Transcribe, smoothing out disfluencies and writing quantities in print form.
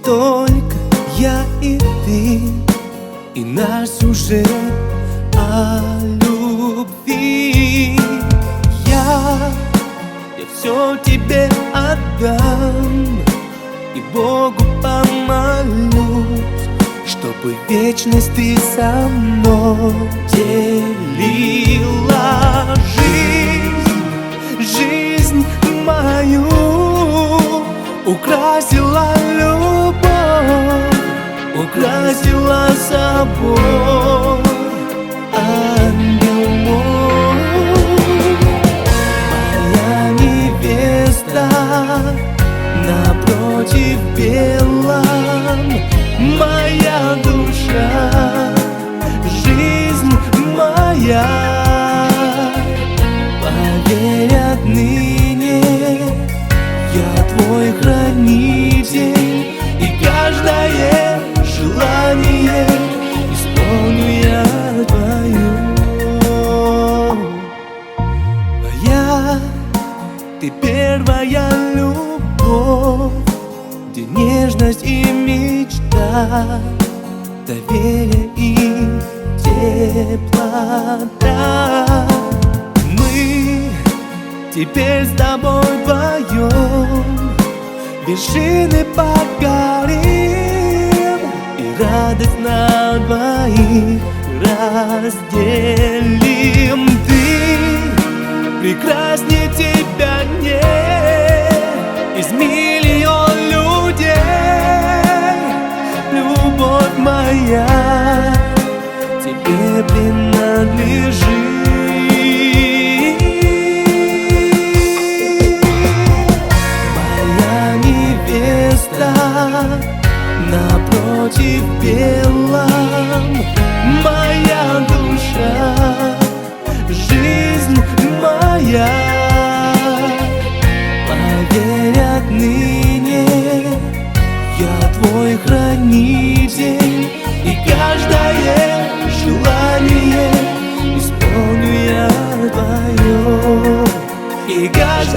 только я и ты, и наш сюжет о любви. Я все тебе отдам, и Богу помолюсь, чтобы вечность ты со мной делила. Жизнь мою украсила любовь, украсила собой, ангел мой. Моя невеста напротив белом, моя душа, жизнь моя. Поверь отныне, я твой хранитель, и каждое желание исполню я твое. Моя, ты первая любовь, где нежность и мечта, доверие и теплота. Мы теперь с тобой вдвоем вершины покорим, и радость на двоих разделим. Ты прекраснее тебя нет из миллион людей. Любовь моя тебе принадлежит. Напротив белом, моя душа, жизнь моя. Поверь отныне, я твой хранитель, и каждое желание исполню я твое, и каждое